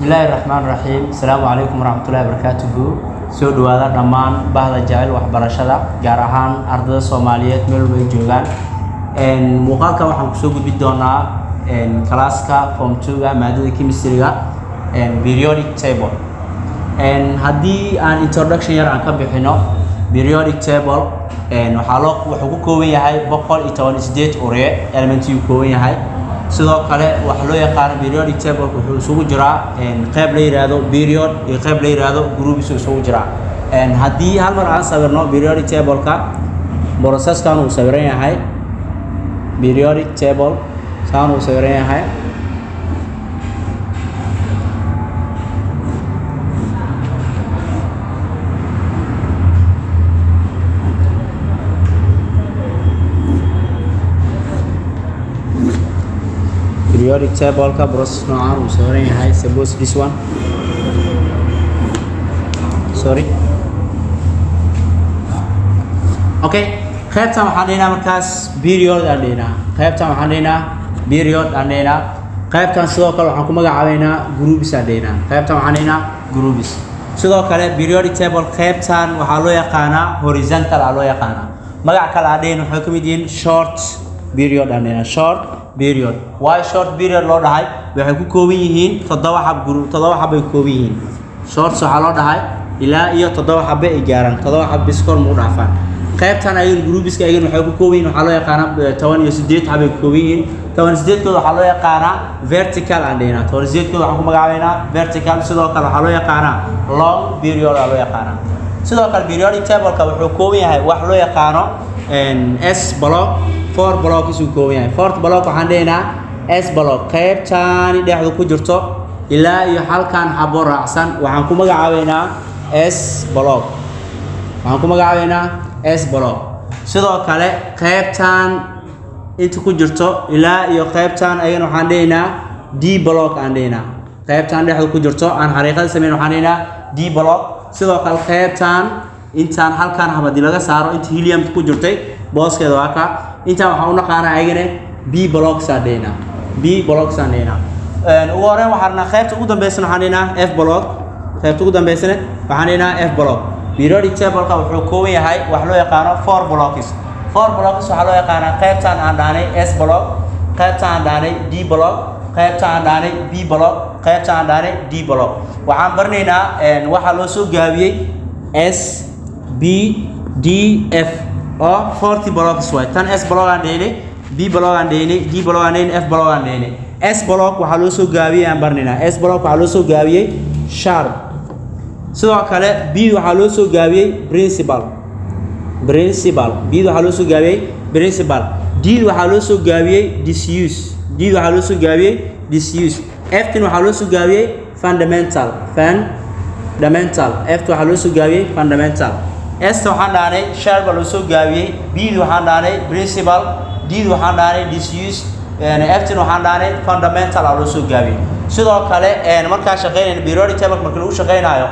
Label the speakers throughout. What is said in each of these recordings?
Speaker 1: Bismillahirrahmanirrahim. Assalamualaikum warahmatullahi wabarakatuh. Soo dhawaada dhammaan bahda jacayl waxbarashada gaar ahaan ardayda Soomaaliyeed meel walba ay joogaan. Muuqaalka waxaan kusoo gudbi doonaa kalaaska form 2ga maadada chemistry-ga periodic table. Haddii aan introduction yar aan ka bixino periodic table wuxuu ku kooban yahay 118 uree element uu kooban yahay. sidoo kale waxa loo yaqaan periodic table wuxuu isugu jiraa qayb la yiraahdo period iyo qayb la yiraahdo group isugu jiraa. Haddii hal mar aan sawirno periodic table ka process-kan uu sawiran yahay periodic table saan uu sawiran yahay periodic table ka process noocan uu sawiran yahay. Suppose this one, sorry, okay, qaybtan waxaan dhigna markaas period aan dhigna, qaybtan waxaan dhigna period aan dhigna, qaybtan sidoo kale waxaan ku magacaabeynaa groups aan dhigna, qaybtan waxaan dhigna groups. sidoo kale periodic table qaybtan waxaa loo yaqaanaa horizontal loo yaqaanaa. magac kale aan dhigna waxay ka mid yihiin short period aan dhigna, short period. Why short period loo dhahay? waxay ku kooban yihiin 7 xab group, 7 xab ay kooban yihiin. short waxa loo dhahay ilaa iyo 7 xab ay gaaraan, 7 xab biskor mu dhaafaan. qaybtan ay groupiska ay waxay ku kooban yihiin waxa loo yaqaanaa 18 xab ay kooban yihiin. 18 kooda waxa loo yaqaanaa vertical aan dhigna, 18 kooda waxaan ku magacaabeynaa vertical. sidoo kale waxa loo yaqaanaa long period loo yaqaanaa. sidoo kale periodic table ka wuxuu kooban yahay wax loo yaqaano S block, 4 block isuu kooban yahay. 4th block waxaan dhignaa S block, qaybtan dhexdu ku jirto ilaa iyo halkan xabo raacsan waxaan ku magacaabeynaa S block, waxaan ku magacaabeynaa S block. sidoo kale qaybtan inta ku jirto ilaa iyo qaybtan ayana waxaan dhignaa D block aan dhignaa, qaybtan dhexdu ku jirto aan xariiqada sameyn waxaan dhignaa D block. sidoo kale qaybtan intaan halkan habadii laga saaro inta helium ku jirtay booskeeda waa ka intaan waxaan u naqaanaa ayagana B blocks aan dhigna, B blocks aan dhigna. ugu horreyn waxaan qaybta ugu dambeysana waxaan dhignaa F block, qaybta ugu dambeysana waxaan dhignaa F block. periodic table ka wuxuu kooban yahay wax loo yaqaano 4 blocks. 4 blocks waxaa loo yaqaanaa qaybtan aan dhaanay S block, qaybtan aan dhaanay D block, qaybtan aan dhaanay B block, qaybtan aan dhaanay D block. waxaan baranaynaa waxa loo soo gaabiyay S B D F oo 40 blocks way. tan S block aan dhaanay, B block aan dhaanay, D block aan dhaanay, F block aan dhaanay. S block waxa loo soo gaabiyay aan baranaynaa. S block waxa loo soo gaabiyay sharp. sidoo kale B waxa loo soo gaabiyay principal, principal. B waxa loo soo gaabiyay principal. D waxa loo soo gaabiyay disuse, D waxa loo soo gaabiyay disuse. F waxa loo soo gaabiyay fundamental, fundamental. F waxa loo soo gaabiyay fundamental. S waxaan dhaanay sharp loo soo gaabiyay, B waxaan dhaanay principal, D waxaan dhaanay disuse, F waxaan dhaanay fundamental loo soo gaabiyay. sidoo kale marka shaqeynayna periodic table marka lagu shaqeynayo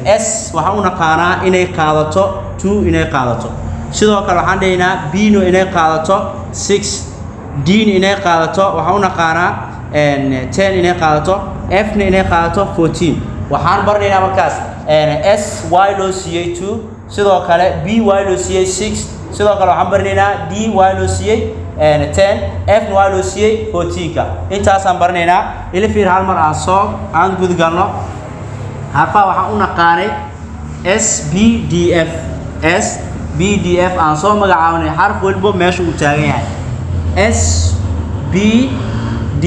Speaker 1: S waxaan u naqaanaa inay qaadato 2 inay qaadato. sidoo kale waxaan dhaynaa B no inay qaadato 6, D inay qaadato waxaan u naqaanaa 10 inay qaadato, F na inay qaadato 14. waxaan baranaynaa markaas S y loo siiyay 2, sidoo kale B y loo siiyay 6, sidoo kale waxaan baranaynaa D y loo siiyay 10, F y loo siiyay 14 ka. intaasaan baranaynaa. ila fiir hal mar aan gudgalno harfa waxaan u naqaanay S B D F, S B D F aan soo magacaabnay xarf walba meesha uu taagan yahay. S B D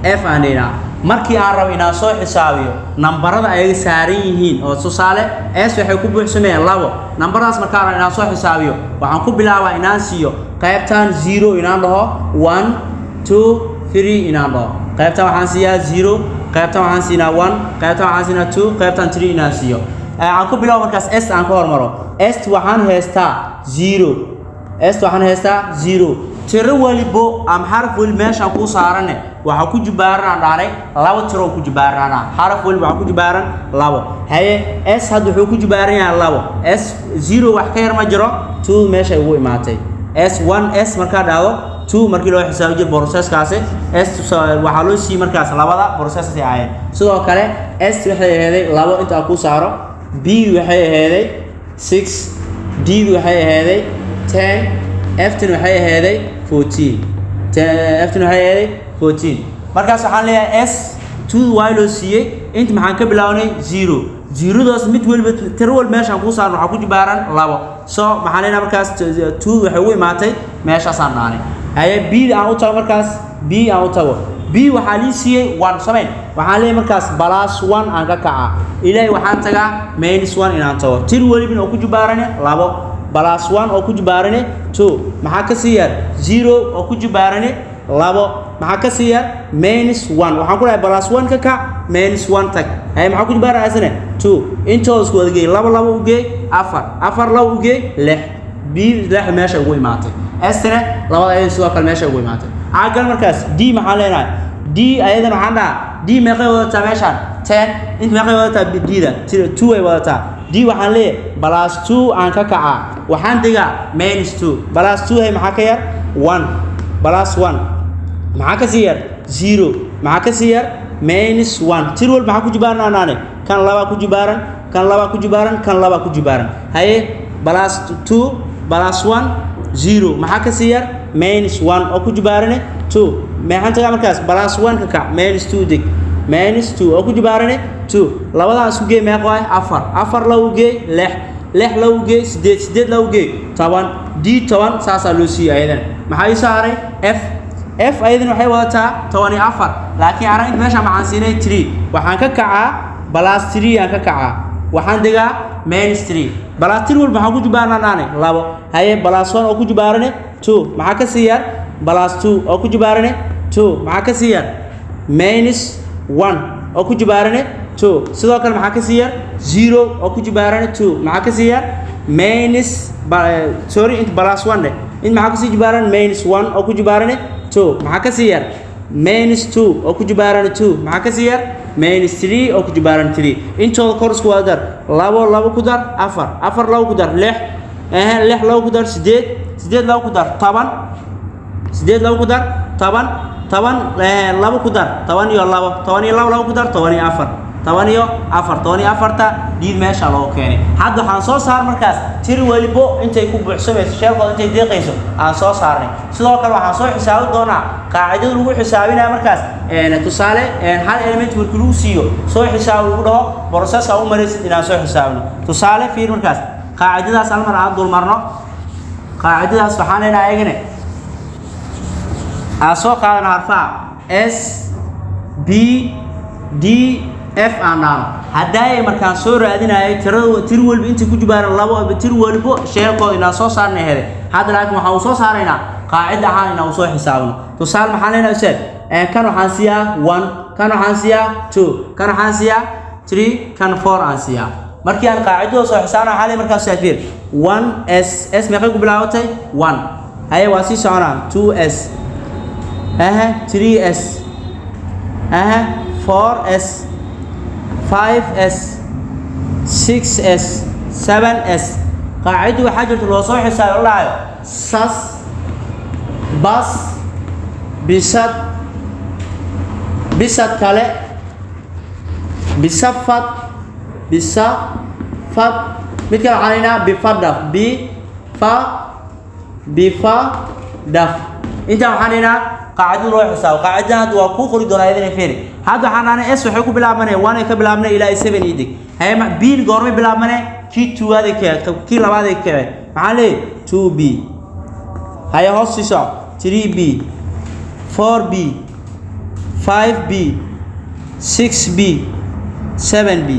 Speaker 1: F aan dhigna. markii aan rabo inaan soo xisaabiyo nambarada ay saaran yihiin oo tusaale S waxay ku buuxsamayaan 2 nambaradaas markaan rabo inaan soo xisaabiyo waxaan ku bilaabaa inaan siiyo qaybtan 0 inaan dhaho 1 2 3 inaan dhaho. qaybtan waxaan siiyaa 0, qaybtan waxaan siinaa 1, qaybtan waxaan siinaa 2, qaybtan 3 inaan siiyo. aan ku bilaabo markaas S aan ka hormaro. S waxaan haystaa 0, S waxaan haystaa 0. tiro walibo am xarf wal meeshaan ku saaran waxa ku jibaaran dhaanay 2 tiro ku jibaarana xarf wal waxa ku jibaaran 2. haye S hadda wuxuu ku jibaaran yahay 2, S 0 wax ka yar ma jiro 2 meesha ugu imaatay. S1 S marka dhaado 2 markii loo xisaabiyo jir processkaasi s waxa loo sii markaas labada process ay ahaayeen sidoo kale s waxay ahayd labo inta ku saaro b waxay ahayd 6 d waxay ahayd 10 f waxay ahayd 14 f waxay ahayd 14 markaas waxaan leeyahay s 2 waa loo siiyay inta maxaan ka bilawnay 0 0daas mid walba tir walba meeshaan ku saarno waxa ku jibaaran labo soo maxaan leeyahay markaas 2 waxay u imaatay meeshaas aan naanay haye b aan u tago markaas b aan u tago b waxa la siiyay 1 sameyn waxaan leeyahay markaas plus 1 aan ka kaca ilaahay waxaan tagaa minus 1 inaan tago tir walba oo ku jibaaran labo plus 1 oo ku jibaaran 2 maxaa ka sii yar 0 oo ku jibaaran labo maxaa ka sii yar minus 1 waxaan ku leeyahay plus 1 ka kac minus 1 tag hay maxaa ku jibaaran asana 2 intoos ku wada geey labo labo u geey 4 4 labo u geey 6 b 6 meesha ugu imaatay astana labada ay soo kala meesha ugu imaatay aagal markaas d maxaa leenahay d ayadan waxaan dhahaa d meeqay wadataa meeshaan 10 int meeqay wadataa d da 2 ay wadataa d waxaan leeyahay plus 2 aan ka kaca waxaan digaa minus 2 plus 2 hay maxaa ka yar 1 plus 1 maxaa ka sii yar 0 maxaa ka sii yar minus 1 tir walba maxaa ku jibaaran anaane kan laba ku jibaaran kan laba ku jibaaran kan laba ku jibaaran haye plus 2 plus 1 0 maxaa ka sii yar minus 1 oo ku jibaaran 2 maxaan tagaa markaas plus 1 ka kac minus 2 dig minus 2 oo ku jibaaran 2 labadaas u geey meeqa ah 4 4 lagu geey 6 lagu geey 8 lagu geey 10 d 10 saasa loo siiyay ayadan maxay saaray f aydan waxay wadataa 14 laakiin arrin meesha maxaan siinay 3 waxaan ka kacaa plus 3 aan ka kacaa waxaan digaa minus 3 plus 3 walba maxaa ku jibaaranaanay labo haye plus 1 oo ku jibaaran 2 maxaa ka sii yar plus 2 oo ku jibaaran 2 maxaa ka sii yar minus 1 oo ku jibaaran 2 sidoo kale maxaa ka sii yar 0 oo ku jibaaran 2 maxaa ka sii yar minus sorry int plus 1 in maxaa ka sii jibaaran minus 1 oo ku jibaaran 2 maxaa ka sii yar minus 2 oo ku jibaaran 2 maxaa ka sii yar minus 3 oo ku jibaaran 3 intooda kor isku wada dar labo labo ku dar 4 4 labo ku dar 6 6 labo ku dar 8 8 labo ku dar 10 8 labo ku dar 10 10 labo ku dar 10 iyo labo 10 iyo labo ku dar 14 14 diid meesha loo keenay hadda waxaan soo saar markaas tir walibo intay ku buuxsamayso sheekooda intay deeqayso aan soo saarnay sidoo kale waxaan soo xisaabi doonaa qaacidada lagu xisaabinaa markaas tusaale hal element markii lagu siiyo soo xisaab lagu dhaho processka u maraysid inaan soo xisaabino tusaale fiir markaas qaacidadaas hal mar aan dul marno qaacidadaas waxaan leenahay ayagana aan soo qaadana harfaha s b d f aanaan haday markaan soo raadinayay tir walba inta ku jibaaran labo tir walba sheekooda inaan soo saarnay hele hadda laakiin waxaan soo saaraynaa qaacida ahaan inaan soo xisaabino tusaale maxaan leenahay ustaad kan waxaan siyaa 1 kan waxaan siyaa 2 kan waxaan siyaa 3 kan 4 aan siyaa markii aan qaacidada soo xisaabno xalay markaas saafir 1s s meeqay ku bilaabatay 1 haye waa sii soconaa 2s 3s 4s 5s 6s 7s قاعده waxa jirto loo soo xisaab laayo sas bas bisad kale bisafat mid kale calayna bifadaf bifadaf inta waxaanina قاعده loo xisaab qaacidada waa ku qori doonaa idin fiiri hadda waxaan s waxay ku bilaabmane 1 ay ka bilaabnay ilaa 7 idig hay ma b goorma bilaabmane ki 2 aad ki labaad ay ka maxaa leey 2b hay hoos soo 3b 4b 5b 6b 7b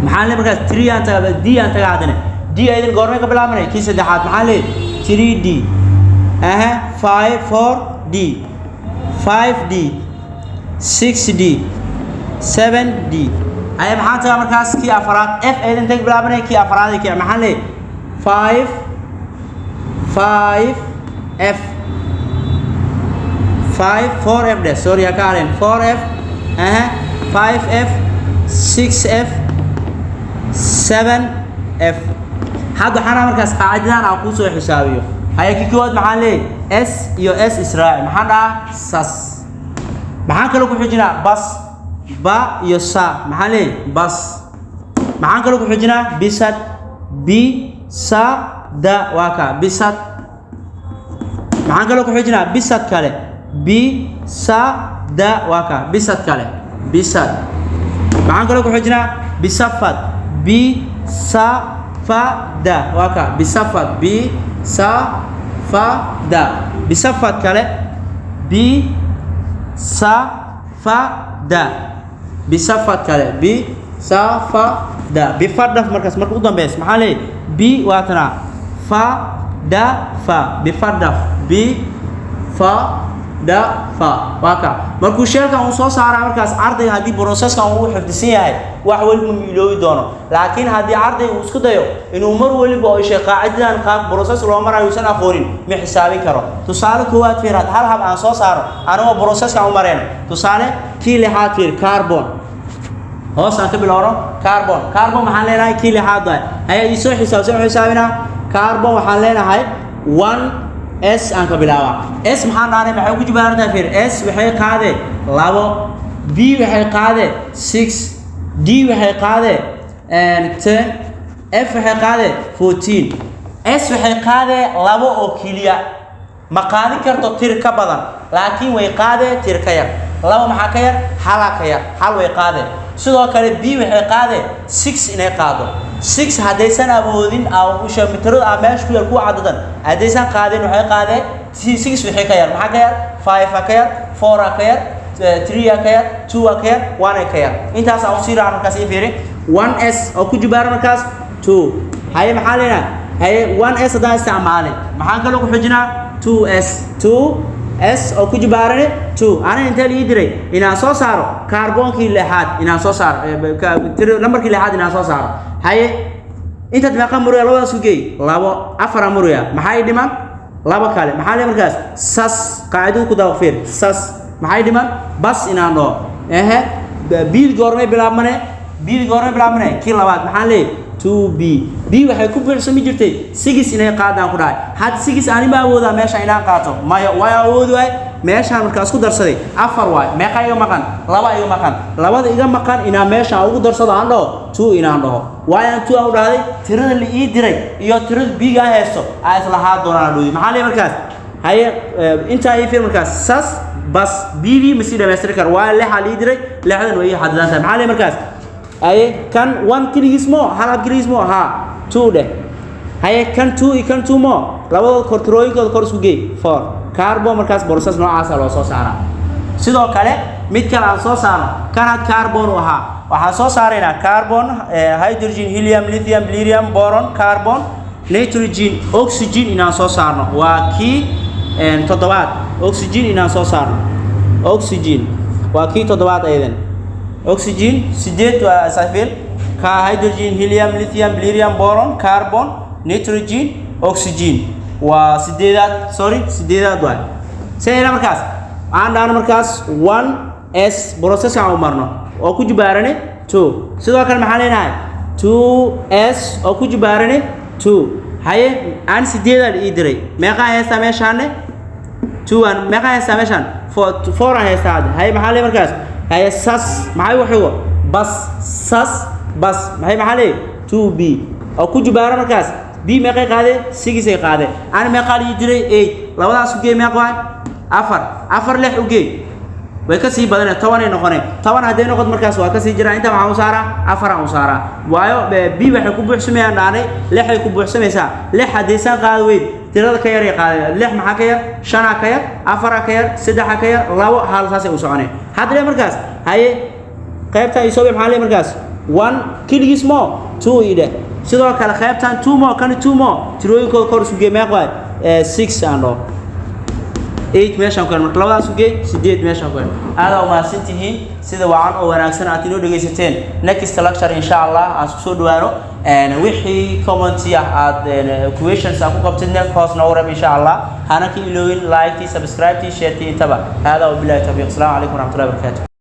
Speaker 1: maxaa leey markaas 3 aan tagaa d aan tagaa hadana d aydan goorma ka bilaabmane ki saddexaad maxaa leey 3d 4d 5d 6d 7d ay maxaan tagaa markaas ki afraad f aydan tag bilaabnay ki afraad ki maxaan leey 5f 4f de sorry ka alen 4f 5f 6f 7f hadda xana markaas qaacidadan aan ku soo xisaabiyo هاي كيكوات معلي S iyo S Israel maxaan dhahaa sas maxaan kale ku xijinaa bas ba iyo sa maxaan leeyahay bas maxaan kale ku xijinaa bisad bi sa da waa ka bisad maxaan kale ku xijinaa bisad kale bi sa da waa ka bisad kale bisad maxaan kale ku xijinaa bisafad bi sa fa da waa ka bisafad bi sa fa da bisafad kale bi sa fa da bisafad kale bi sa fa da bifadaf markaas marka u dambeys maxaa leeyahay bi waatana fa da fa bifadaf bi fa da fa waka markuu sheelkan uu soo saaraa markaas ardayga hadii processkan uu xifdisan yahay wax walba ma iloobi doono laakiin hadii ardaygu uu isku dayo inuu mar waliba oo shay qaacidadan qaab process loo marayo san aqoonin ma xisaabin karo tusaale koowaad fiirad hal hab aan soo saaro anoo processkan u mareen tusaale kii lixaad fiir carbon hoos aan ka bilowno carbon maxaan leenahay kii lixaad ay soo xisaabina carbon waxaan leenahay 1 S aan ka bilaaba S maxaan dhaanay maxay ku jibaarantaa fiir S waxay qaade 2 B waxay qaade 6 D waxay qaade 10 F waxay qaade 14 S waxay qaade 2 oo kaliya ma qaadi karto tir ka badan laakiin way qaade tir ka yar 2 maxaa ka yar hal ka yar hal way qaade sidoo kale B waxay qaade 6 inay qaado 6 hadaysan awoodin oo usha mitirada meesh ku yar ku cadadan hadaysan qaadin waxay qaade 6 waxay ka yar maxaa ka yar 5 ka yar 4 ka yar 3 ka yar 2 ka yar 1 ka yar intaas aan sii raacno kaas fiiri 1S oo ku jibaaran markaas 2 haye maxaa leeyahay haye 1S hadaan isticmaalay maxaan kale ku xijinaa 2S 2S oo ku jibaaran 2 ana inta la diray inaan soo saaro carbon-kii lixaad inaan soo saaro number-kii lixaad inaan soo saaro haye inta meeqa muruya labadaas u geey 2 4 muruya maxay dhiman 2 kale maxaa leeyahay markaas sas qaacidadu ku daaqfir sas maxay dhiman bas inaan dhoo bil goormay bilaabmane kii labaad maxaan leeyahay 2B B waxay ku buuxsami jirtay 6 inay qaadaan ku dhaay had 6 aan ma awooda meesha inaan qaato maya way awood way meesha markaas ku darsaday 4 way meeqa iga maqan 2 iga maqan labada iga maqan inaan meesha ugu darsado aan dhaho 2 inaan dhaho way aan 2 u dhaaday tirada la ii diray iyo tirada B ga haysto ay isla haa doonaan dhowi maxaa leeyahay markaas haye inta ay fiir markaas sas bas B ma si dhameystir kar waa la xal ii diray lixdan way xadadaan maxaa leeyahay markaas haye kan 1 kilogismo hal kilogismo ha 2 de haye kan 2 iyo kan 2 mo labada kortirooyinkooda kor isku geey 4 carbon markaas process noocaas loo soo saaraa sidoo kale mid kale aan soo saarno kan carbon u ahaa waxaan soo saaraynaa carbon hydrogen helium lithium beryllium boron carbon nitrogen oxygen inaan soo saarno waa kii toddobaad oxygen inaan soo saarno oxygen waa kii toddobaad aydan oxygen sideed waa safil ka hydrogen helium lithium beryllium boron carbon nitrogen oxygen waa sideedaad waa sayna markaas aan dhaana markaas 1S process aan u marno oo ku jibaarane 2 sidoo kale maxaa leenahay 2S oo ku jibaarane 2 haye aan sideedaad ii diray meeqa haysta meeshaan 2 aan meeqa haysta meeshaan 4 aan haysta haye maxaa leeyahay markaas haye sas maxay wuxuu bas sas bas maxaa leeyahay 2B oo ku jibaara markaas B meeqa qaade 6 ay qaade aan meeqa ii diray 8 labadaas u geey meeqa 4 lix u geey way ka sii badan 10 ay noqonay 10 haday noqod markaas waa ka sii jira inta waxa uu saaraa 4 uu saaraa waayo B waxay ku buuxsamayaan dhaanay lix ay ku buuxsamaysaa lix hadaysan qaad weyd tirada ka yar ay qaadeen lix maxaa ka yar 5 ka yar 4 ka yar 3 ka yar 2 hal saas ay u soconay hadda markaas haye qaybta ay soo maxaa leeyahay markaas 1 kilogismo 2 ida sidoo kale qaybtan 2 mo kan 2 mo tirooyinkooda kor isu geey meeqa 6 aano 8 meeshan ku marka labadaas u geey 8 meeshan ku aad oo maasantihiin sida wacan oo wanaagsan aad inoo dhageysateen next lecture insha Allah aan soo dhawaano wixii comment aad questions aan ku qabtidna hoos noo warab insha Allah hana ka iloowin like subscribe share intaba hada oo billahi tawfiiq assalamu alaykum wa rahmatullahi wa barakatuh